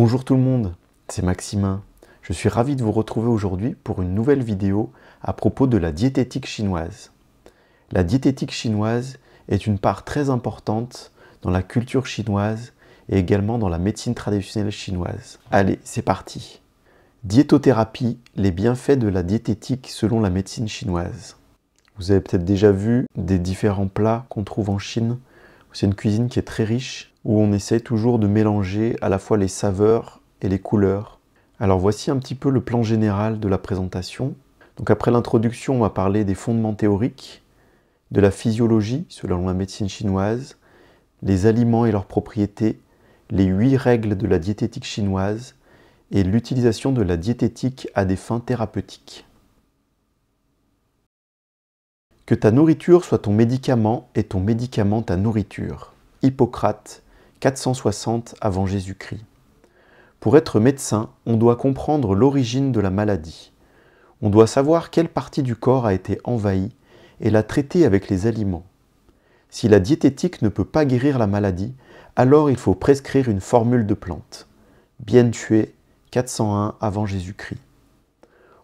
Bonjour tout le monde, c'est Maximin. Je suis ravi de vous retrouver aujourd'hui pour une nouvelle vidéo à propos de la diététique chinoise. La diététique chinoise est une part très importante dans la culture chinoise et également dans la médecine traditionnelle chinoise. Allez, c'est parti. Diétothérapie, les bienfaits de la diététique selon la médecine chinoise. Vous avez peut-être déjà vu des différents plats qu'on trouve en Chine. C'est une cuisine qui est très riche, où on essaie toujours de mélanger à la fois les saveurs et les couleurs. Alors voici un petit peu le plan général de la présentation. Donc après l'introduction, on va parler des fondements théoriques, de la physiologie selon la médecine chinoise, les aliments et leurs propriétés, les 8 règles de la diététique chinoise et l'utilisation de la diététique à des fins thérapeutiques. Que ta nourriture soit ton médicament et ton médicament ta nourriture. Hippocrate, 460 avant Jésus-Christ. Pour être médecin, on doit comprendre l'origine de la maladie. On doit savoir quelle partie du corps a été envahie et la traiter avec les aliments. Si la diététique ne peut pas guérir la maladie, alors il faut prescrire une formule de plante. Bien Tue, 401 avant Jésus-Christ.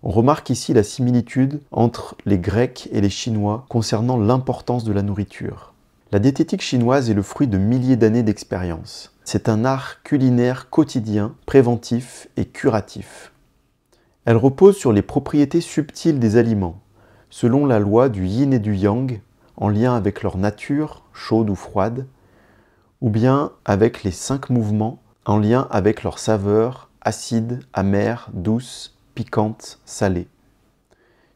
On remarque ici la similitude entre les Grecs et les Chinois concernant l'importance de la nourriture. La diététique chinoise est le fruit de milliers d'années d'expérience. C'est un art culinaire quotidien, préventif et curatif. Elle repose sur les propriétés subtiles des aliments, selon la loi du yin et du yang, en lien avec leur nature, chaude ou froide, ou bien avec les 5 mouvements, en lien avec leur saveur, acide, amère, douce, piquante, salée.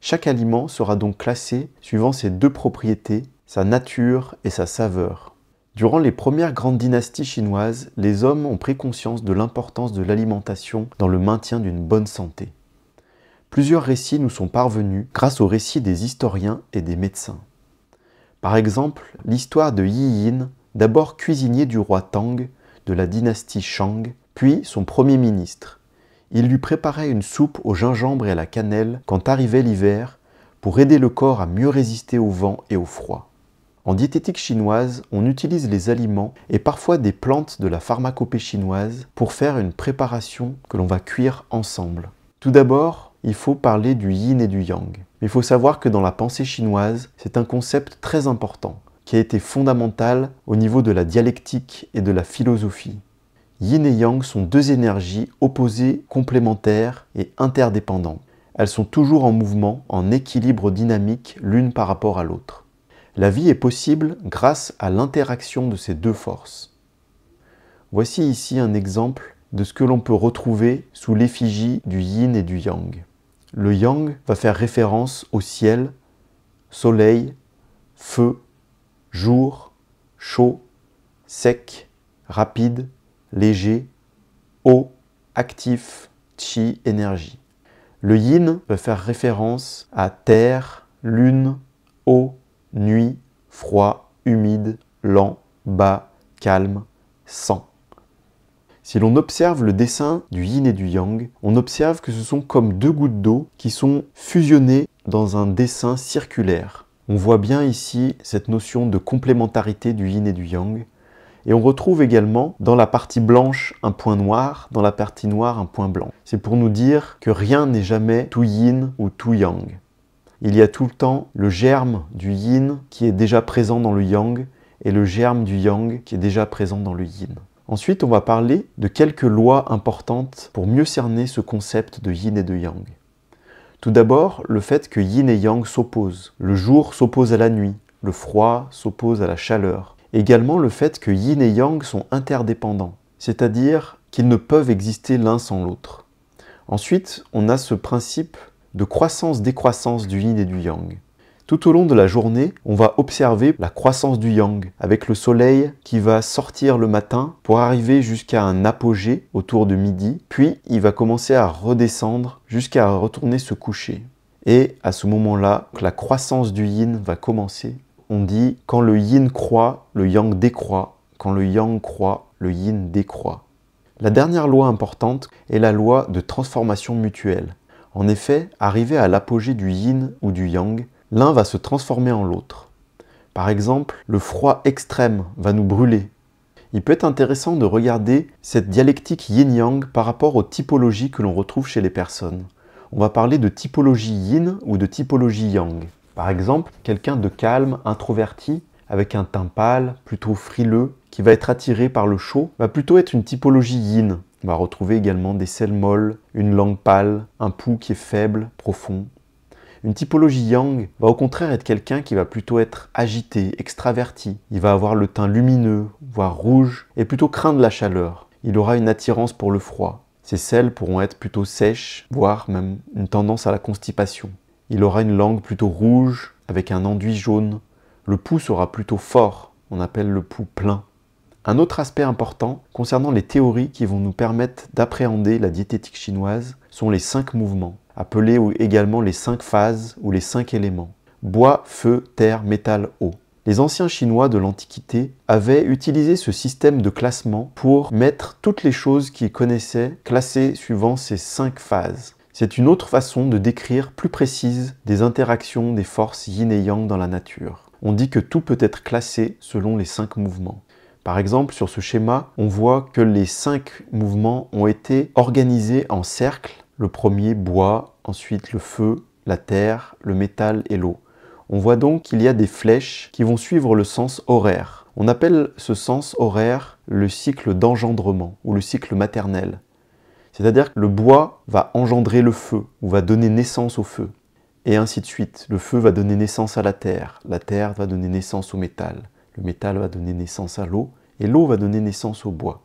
Chaque aliment sera donc classé suivant ses 2 propriétés, sa nature et sa saveur. Durant les premières grandes dynasties chinoises, les hommes ont pris conscience de l'importance de l'alimentation dans le maintien d'une bonne santé. Plusieurs récits nous sont parvenus grâce aux récits des historiens et des médecins. Par exemple, l'histoire de Yi Yin, d'abord cuisinier du roi Tang de la dynastie Shang, puis son premier ministre. Il lui préparait une soupe au gingembre et à la cannelle quand arrivait l'hiver pour aider le corps à mieux résister au vent et au froid. En diététique chinoise, on utilise les aliments et parfois des plantes de la pharmacopée chinoise pour faire une préparation que l'on va cuire ensemble. Tout d'abord, il faut parler du yin et du yang. Mais il faut savoir que dans la pensée chinoise, c'est un concept très important qui a été fondamental au niveau de la dialectique et de la philosophie. Yin et yang sont 2 énergies opposées, complémentaires et interdépendantes. Elles sont toujours en mouvement, en équilibre dynamique l'une par rapport à l'autre. La vie est possible grâce à l'interaction de ces 2 forces. Voici ici un exemple de ce que l'on peut retrouver sous l'effigie du yin et du yang. Le yang va faire référence au ciel, soleil, feu, jour, chaud, sec, rapide, léger, eau, actif, chi, énergie. Le yin va faire référence à terre, lune, eau, nuit, froid, humide, lent, bas, calme, sang. Si l'on observe le dessin du yin et du yang, on observe que ce sont comme 2 gouttes d'eau qui sont fusionnées dans un dessin circulaire. On voit bien ici cette notion de complémentarité du yin et du yang. Et on retrouve également dans la partie blanche un point noir, dans la partie noire un point blanc. C'est pour nous dire que rien n'est jamais tout yin ou tout yang. Il y a tout le temps le germe du yin qui est déjà présent dans le yang et le germe du yang qui est déjà présent dans le yin. Ensuite, on va parler de quelques lois importantes pour mieux cerner ce concept de yin et de yang. Tout d'abord, le fait que yin et yang s'opposent. Le jour s'oppose à la nuit, le froid s'oppose à la chaleur. Également le fait que yin et yang sont interdépendants, c'est-à-dire qu'ils ne peuvent exister l'un sans l'autre. Ensuite, on a ce principe de croissance-décroissance du yin et du yang. Tout au long de la journée, on va observer la croissance du yang, avec le soleil qui va sortir le matin pour arriver jusqu'à un apogée autour de midi, puis il va commencer à redescendre jusqu'à retourner se coucher. Et à ce moment-là, la croissance du yin va commencer. On dit « quand le yin croît, le yang décroît. Quand le yang croît, le yin décroît ». La dernière loi importante est la loi de transformation mutuelle. En effet, arrivé à l'apogée du yin ou du yang, l'un va se transformer en l'autre. Par exemple, le froid extrême va nous brûler Il peut être intéressant de regarder cette dialectique yin-yang par rapport aux typologies que l'on retrouve chez les personnes. On va parler de typologie yin ou de typologie yang. Par exemple, quelqu'un de calme, introverti, avec un teint pâle, plutôt frileux, qui va être attiré par le chaud, va plutôt être une typologie yin. On va retrouver également des selles molles, une langue pâle, un pouls qui est faible, profond. Une typologie yang va au contraire être quelqu'un qui va plutôt être agité, extraverti. Il va avoir le teint lumineux, voire rouge, et plutôt craindre la chaleur. Il aura une attirance pour le froid. Ses selles pourront être plutôt sèches, voire même une tendance à la constipation. Il aura une langue plutôt rouge, avec un enduit jaune. Le pouls sera plutôt fort, on appelle le pouls plein. Un autre aspect important concernant les théories qui vont nous permettre d'appréhender la diététique chinoise sont les 5 mouvements, appelés également les 5 phases ou les 5 éléments. Bois, feu, terre, métal, eau. Les anciens Chinois de l'Antiquité avaient utilisé ce système de classement pour mettre toutes les choses qu'ils connaissaient classées suivant ces 5 phases. C'est une autre façon de décrire plus précise des interactions des forces yin et yang dans la nature. On dit que tout peut être classé selon les 5 mouvements. Par exemple, sur ce schéma, on voit que les 5 mouvements ont été organisés en cercles. Le premier, bois, ensuite le feu, la terre, le métal et l'eau. On voit donc qu'il y a des flèches qui vont suivre le sens horaire. On appelle ce sens horaire le cycle d'engendrement ou le cycle maternel. C'est-à-dire que le bois va engendrer le feu ou va donner naissance au feu. Et ainsi de suite. Le feu va donner naissance à la terre va donner naissance au métal. Le métal va donner naissance à l'eau et l'eau va donner naissance au bois.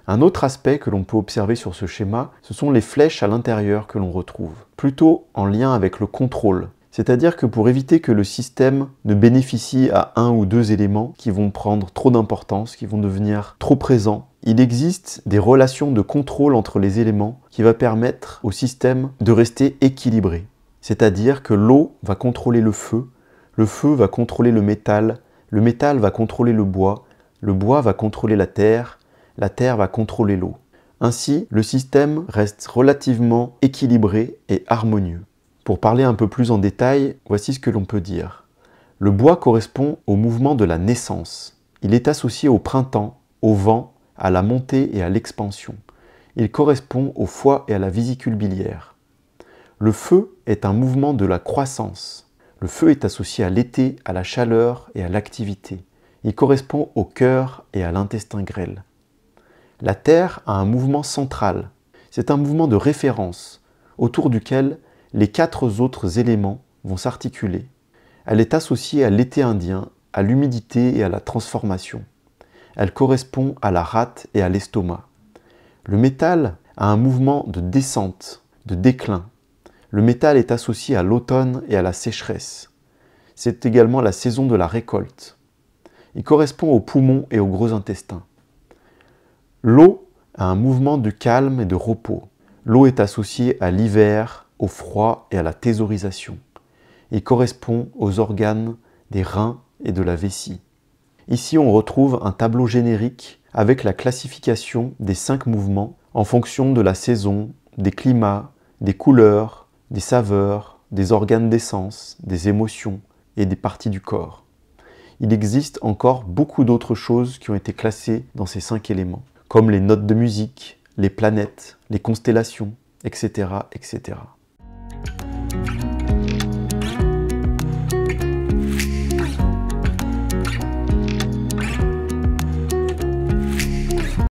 Un autre aspect que l'on peut observer sur ce schéma, ce sont les flèches à l'intérieur que l'on retrouve, plutôt en lien avec le contrôle. C'est-à-dire que pour éviter que le système ne bénéficie à un ou deux éléments qui vont prendre trop d'importance, qui vont devenir trop présents, il existe des relations de contrôle entre les éléments qui va permettre au système de rester équilibré. C'est-à-dire que l'eau va contrôler le feu va contrôler le métal va contrôler le bois va contrôler la terre va contrôler l'eau. Ainsi, le système reste relativement équilibré et harmonieux. Pour parler un peu plus en détail, voici ce que l'on peut dire. Le bois correspond au mouvement de la naissance. Il est associé au printemps, au vent, à la montée et à l'expansion. Il correspond au foie et à la vésicule biliaire. Le feu est un mouvement de la croissance. Le feu est associé à l'été, à la chaleur et à l'activité. Il correspond au cœur et à l'intestin grêle. La terre a un mouvement central. C'est un mouvement de référence, autour duquel les 4 autres éléments vont s'articuler. Elle est associée à l'été indien, à l'humidité et à la transformation. Elle correspond à la rate et à l'estomac. Le métal a un mouvement de descente, de déclin. Le métal est associé à l'automne et à la sécheresse. C'est également la saison de la récolte. Il correspond aux poumons et au gros intestin. L'eau a un mouvement de calme et de repos. L'eau est associée à l'hiver, au froid et à la thésaurisation. Il correspond aux organes des reins et de la vessie. Ici, on retrouve un tableau générique avec la classification des 5 mouvements en fonction de la saison, des climats, des couleurs, des saveurs, des organes des sens, des émotions et des parties du corps. Il existe encore beaucoup d'autres choses qui ont été classées dans ces 5 éléments, comme les notes de musique, les planètes, les constellations, etc., etc.